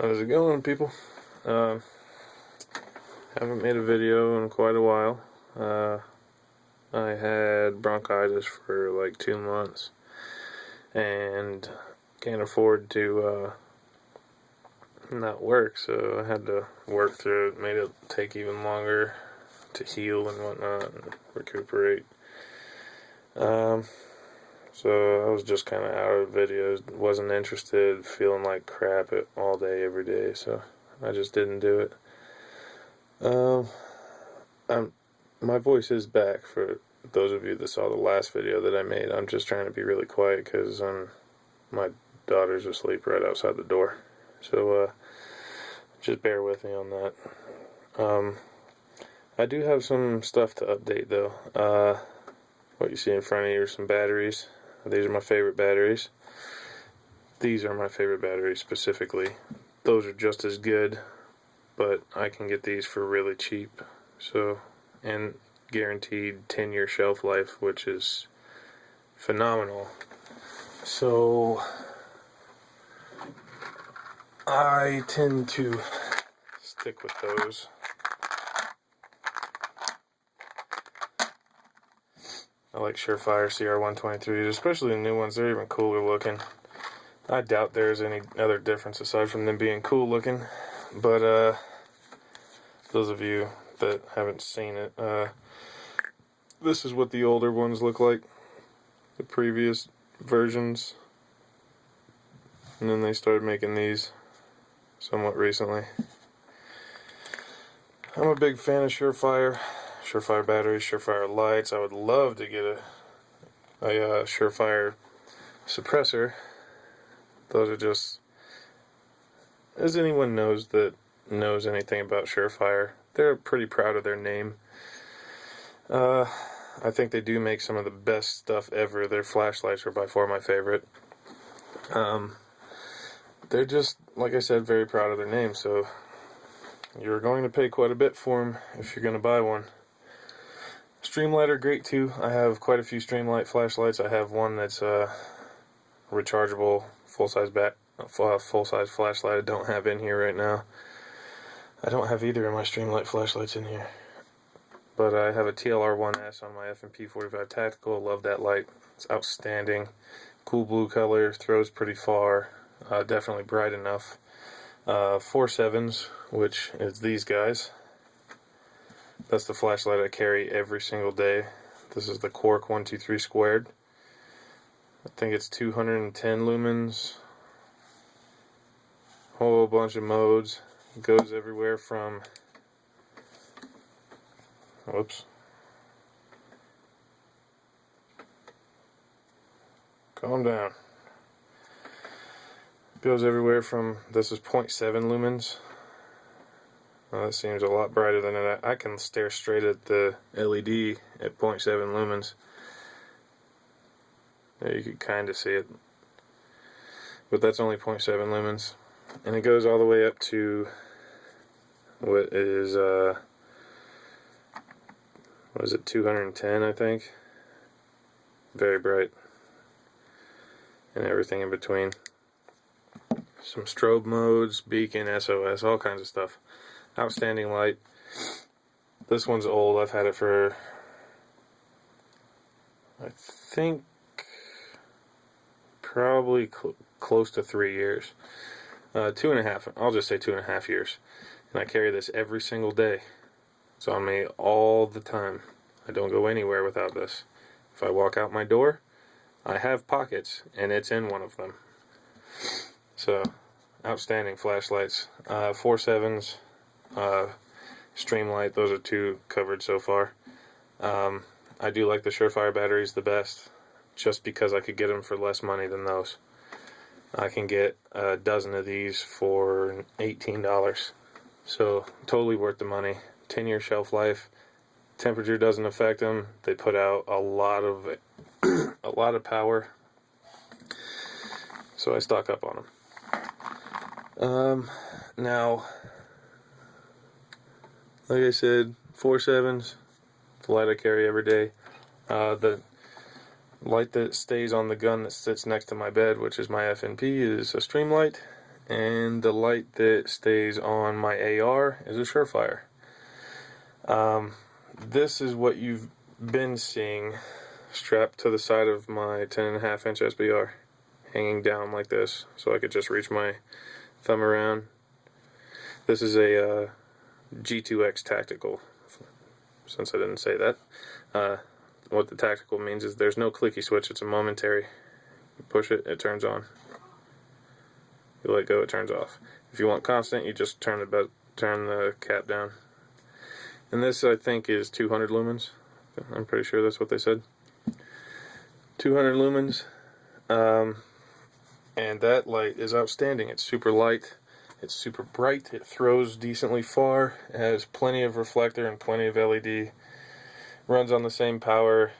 How's it going, people? Haven't made a video in quite a while. I had bronchitis for like 2 months and can't afford to not work, so I had to work through it. Made it take even longer to heal and whatnot and recuperate. So I was just kind of out of videos, wasn't interested, feeling like crap all day, every day, so I just didn't do it. My voice is back for those of you that saw the last video that I made. I'm just trying to be really quiet because my daughter's asleep right outside the door. So just bear with me on that. I do have some stuff to update though. What you see in front of you are some batteries. These are my favorite batteries. These are my favorite batteries specifically. Those are just as good, but I can get these for really cheap. So, and guaranteed 10-year shelf life, which is phenomenal. So I tend to stick with those. I like Surefire CR123s, especially the new ones. They're even cooler looking. I doubt there's any other difference aside from them being cool looking. But those of you that haven't seen it, this is what the older ones look like. The previous versions. And then they started making these somewhat recently. I'm a big fan of Surefire batteries, Surefire lights. I would love to get a Surefire suppressor. Those are just, as anyone knows that knows anything about Surefire, they're pretty proud of their name. I think they do make some of the best stuff ever. Their flashlights are by far my favorite. They're just, like I said, very proud of their name, so you're going to pay quite a bit for them if you're going to buy one. Streamlight are great too. I have quite a few Streamlight flashlights. I have one that's rechargeable, full-size flashlight. I don't have in here right now. I don't have either of my Streamlight flashlights in here. But I have a TLR1S on my F&P 45 Tactical. Love that light. It's outstanding. Cool blue color, throws pretty far. Definitely bright enough. 4.7s, which is these guys. That's the flashlight I carry every single day. This is the Quark 123 squared. I think it's 210 lumens. Whole bunch of modes. It goes everywhere from, whoops. Calm down. It goes everywhere from, this is 0.7 lumens. That seems a lot brighter than it. I can stare straight at the LED at 0.7 lumens. There you can kind of see it. But that's only 0.7 lumens. And it goes all the way up to what is, what is it, 210, I think? Very bright. And everything in between. Some strobe modes, beacon, SOS, all kinds of stuff. Outstanding light. This one's old. I've had it for, I think, probably close to 3 years. 2.5. I'll just say 2.5 years. And I carry this every single day. It's on me all the time. I don't go anywhere without this. If I walk out my door, I have pockets, and it's in one of them. So, outstanding flashlights. 4.7s. Streamlight, those are 2 covered so far. I do like the Surefire batteries the best, just because I could get them for less money than those. I can get a dozen of these for $18, so totally worth the money. 10-year shelf life. Temperature doesn't affect them. They put out a lot of power, so I stock up on them. Now, like I said, 4.7s, the light I carry every day. The light that stays on the gun that sits next to my bed, which is my F&P, is a Streamlight, and the light that stays on my AR is a Surefire. This is what you've been seeing strapped to the side of my 10.5 inch SBR, hanging down like this, so I could just reach my thumb around. This is a G2X Tactical, since I didn't say that. What the tactical means is there's no clicky switch, it's a momentary. You push it, it turns on. You let go, it turns off. If you want constant, you just turn the cap down. And this, I think, is 200 lumens. I'm pretty sure that's what they said. 200 lumens. And that light is outstanding. It's super light. It's super bright. It throws decently far. It has plenty of reflector and plenty of LED. Runs on the same power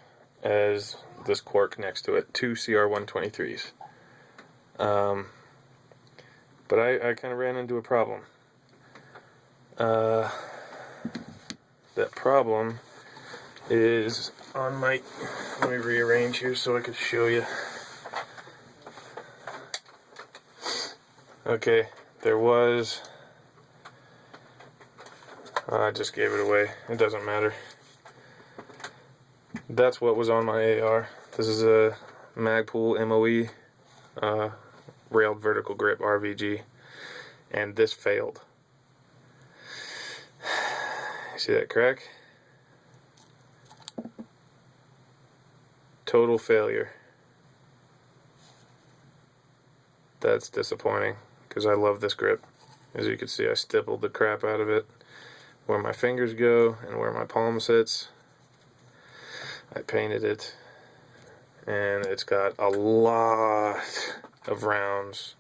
as this Quark next to it. 2 CR123s. But I kind of ran into a problem. That problem is on my... Let me rearrange here so I can show you. Okay, there was... I just gave it away. It doesn't matter. That's what was on my AR. This is a Magpul MOE railed vertical grip RVG, and this failed. See that crack? Total failure. That's disappointing, because I love this grip. As you can see, I stippled the crap out of it. Where my fingers go and where my palm sits, I painted it, and it's got a lot of rounds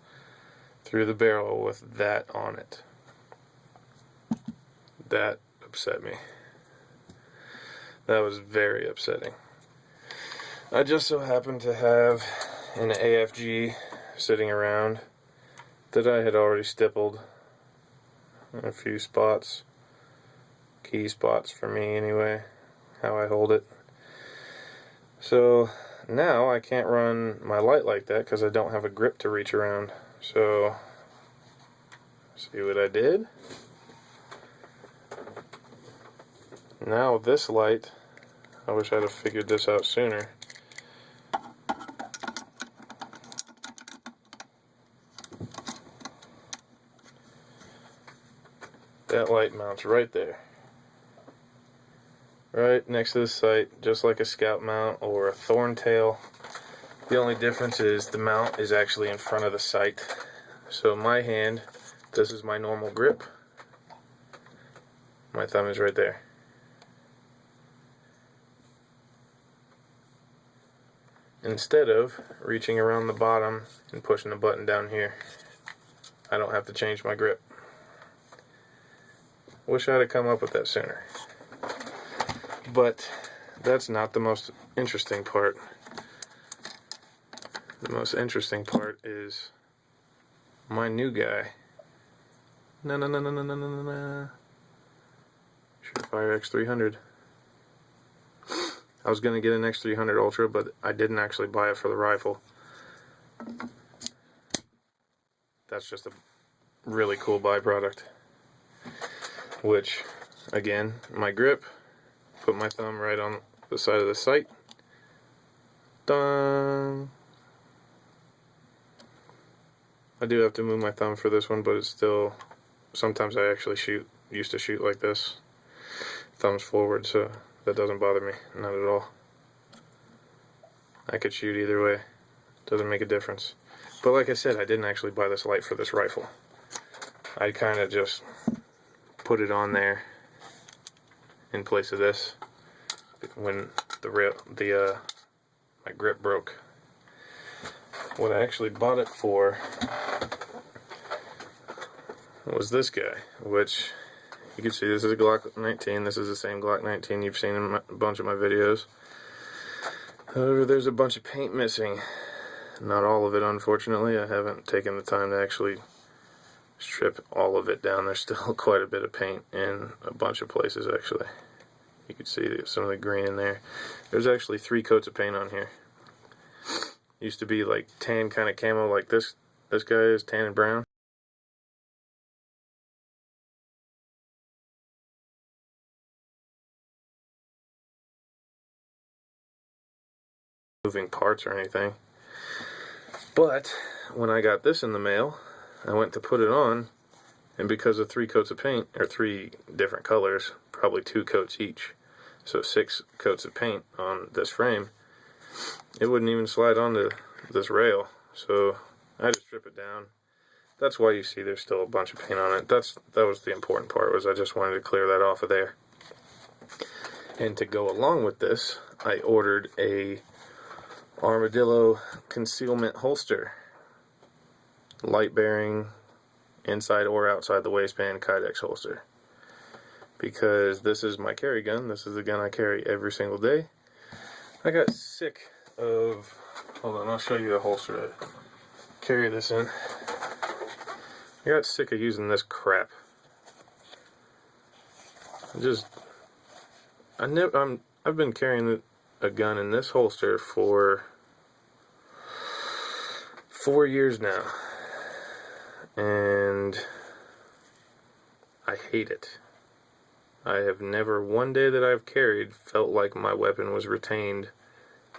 through the barrel with that on it. That upset me. That was very upsetting. I just so happened to have an AFG sitting around that I had already stippled in a few spots, key spots for me anyway, how I hold it. So now I can't run my light like that because I don't have a grip to reach around. So, see what I did? Now this light, I wish I'd have figured this out sooner. That light mounts right there. Right next to the sight, just like a scout mount or a Thorntail. The only difference is the mount is actually in front of the sight. So my hand, this is my normal grip. My thumb is right there. Instead of reaching around the bottom and pushing the button down here, I don't have to change my grip. Wish I'd have come up with that sooner. But that's not the most interesting part. The most interesting part is my new guy. Surefire X300. I was going to get an X300 Ultra, but I didn't actually buy it for the rifle. That's just a really cool byproduct. Which, again, my grip, put my thumb right on the side of the sight. Done. I do have to move my thumb for this one, but it's still, sometimes I actually used to shoot like this. Thumbs forward, so that doesn't bother me, not at all. I could shoot either way, doesn't make a difference. But like I said, I didn't actually buy this light for this rifle. I kind of just put it on there in place of this when my grip broke. What I actually bought it for was this guy, which you can see this is a Glock 19. This is the same Glock 19 you've seen in a bunch of my videos. However, there's a bunch of paint missing. Not all of it, unfortunately. I haven't taken the time to actually strip all of it down. There's still quite a bit of paint in a bunch of places, actually. You can see some of the green in there. There's actually 3 coats of paint on here. Used to be like tan kind of camo like this guy is, tan and brown. moving parts or anything. But when I got this in the mail, I went to put it on, and because of 3 coats of paint, or 3 different colors, probably 2 coats each, so 6 coats of paint on this frame, it wouldn't even slide onto this rail. So I had to strip it down. That's why you see there's still a bunch of paint on it. That was the important part, was I just wanted to clear that off of there. And to go along with this, I ordered a Armadillo concealment holster, light bearing, inside or outside the waistband Kydex holster, because this is my carry gun. This is the gun I carry every single day. I got sick of, hold on, I'll show you the holster I carry this in. I got sick of using this crap. I've been carrying a gun in this holster for 4 years now, and I hate it. I have never, one day that I've carried, felt like my weapon was retained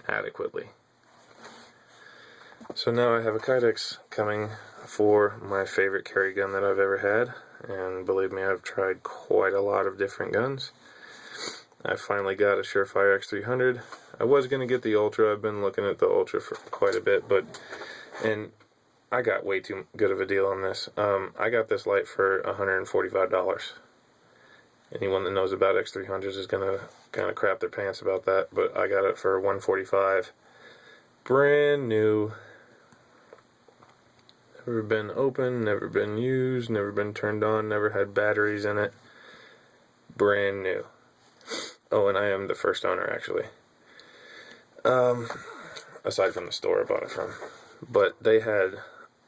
adequately. So now I have a Kydex coming for my favorite carry gun that I've ever had, and believe me, I've tried quite a lot of different guns. I finally got a Surefire X300. I was going to get the Ultra. I've been looking at the Ultra for quite a bit, and I got way too good of a deal on this. I got this light for $145. Anyone that knows about X300s is going to kind of crap their pants about that, but I got it for $145. Brand new. Never been opened, never been used, never been turned on, never had batteries in it. Brand new. Oh, and I am the first owner, actually. Aside from the store I bought it from. But they had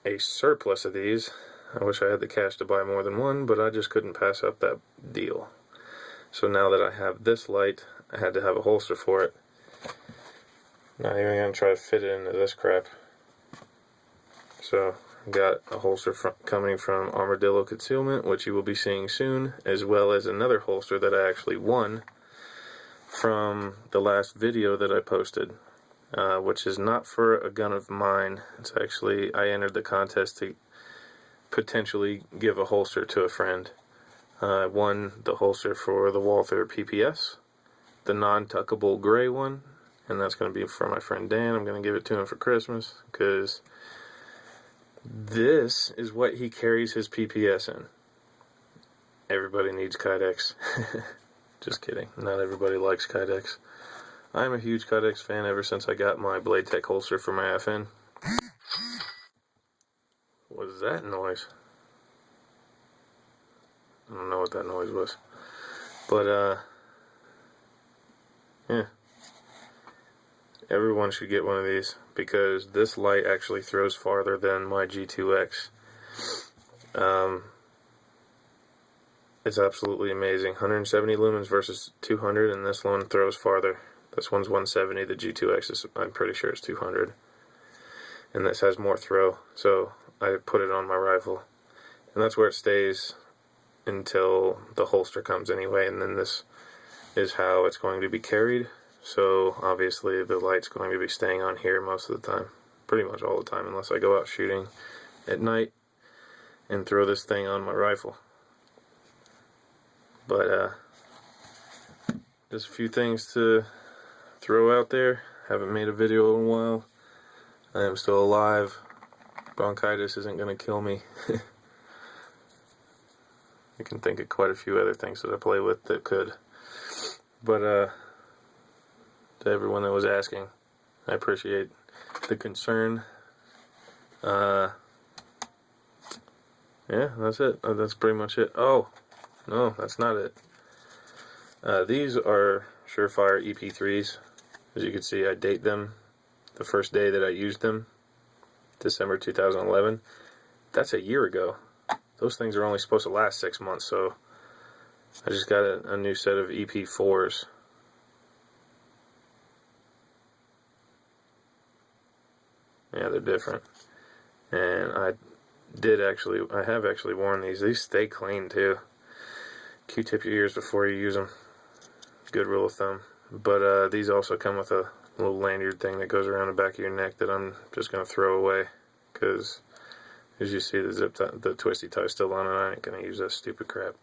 a surplus of these. I wish I had the cash to buy more than one, but I just couldn't pass up that deal. So now that I have this light, I had to have a holster for it. Not even going to try to fit it into this crap. So, got a holster coming from Armadillo Concealment, which you will be seeing soon, as well as another holster that I actually won from the last video that I posted, which is not for a gun of mine. It's actually, I entered the contest to potentially give a holster to a friend. I won the holster for the Walther PPS, the non-tuckable gray one, and that's going to be for my friend Dan. I'm going to give it to him for Christmas, because this is what he carries his PPS in. Everybody needs Kydex. Just kidding. Not everybody likes Kydex. I'm a huge Kydex fan ever since I got my Blade Tech holster for my FN. What is that noise? I don't know what that noise was. But, yeah. Everyone should get one of these, because this light actually throws farther than my G2X. It's absolutely amazing. 170 lumens versus 200, and this one throws farther. This one's 170, the G2X is, I'm pretty sure it's 200. And this has more throw, so I put it on my rifle. And that's where it stays until the holster comes anyway, and then this is how it's going to be carried. So obviously the light's going to be staying on here most of the time, pretty much all the time, unless I go out shooting at night and throw this thing on my rifle. But just a few things to throw out there. Haven't made a video in a while. I am still alive. Bronchitis isn't going to kill me. I can think of quite a few other things that I play with that could. But to everyone that was asking, I appreciate the concern. Yeah, that's it. That's pretty much it. Oh, no, that's not it. These are Surefire EP3s. As you can see, I date them the first day that I used them, December 2011. That's a year ago. Those things are only supposed to last 6 months, so I just got a new set of EP4s. Yeah, they're different. And I have actually worn these. These stay clean too. Q-tip your ears before you use them. Good rule of thumb. But these also come with a little lanyard thing that goes around the back of your neck that I'm just going to throw away, because as you see, the twisty tie is still on, and I ain't going to use that stupid crap.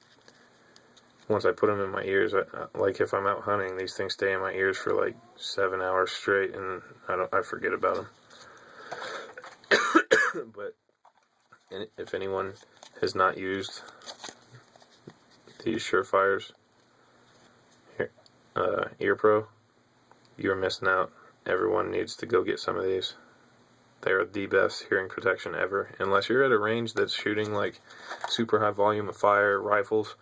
Once I put them in my ears, like if I'm out hunting, these things stay in my ears for like 7 hours straight, and I forget about them. But if anyone has not used these Surefires Ear Pro, you're missing out. Everyone needs to go get some of these. They are the best hearing protection ever. Unless you're at a range that's shooting like super high volume of fire rifles,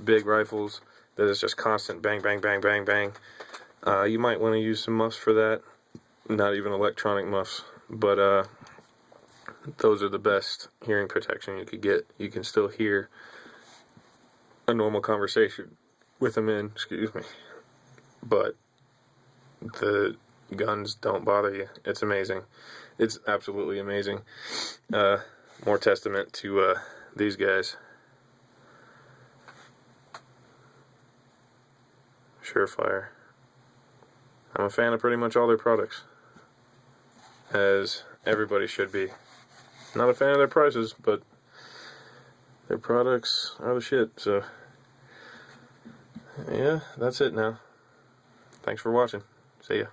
big rifles, that is just constant bang, bang, bang, bang, bang. You might want to use some muffs for that. Not even electronic muffs, but those are the best hearing protection you could get. You can still hear a normal conversation with them in, but the guns don't bother you. It's amazing. It's absolutely amazing. More testament to these guys. Surefire. I'm a fan of pretty much all their products, as everybody should be. Not a fan of their prices, but their products are the shit. So yeah, that's it now. Thanks for watching. See ya.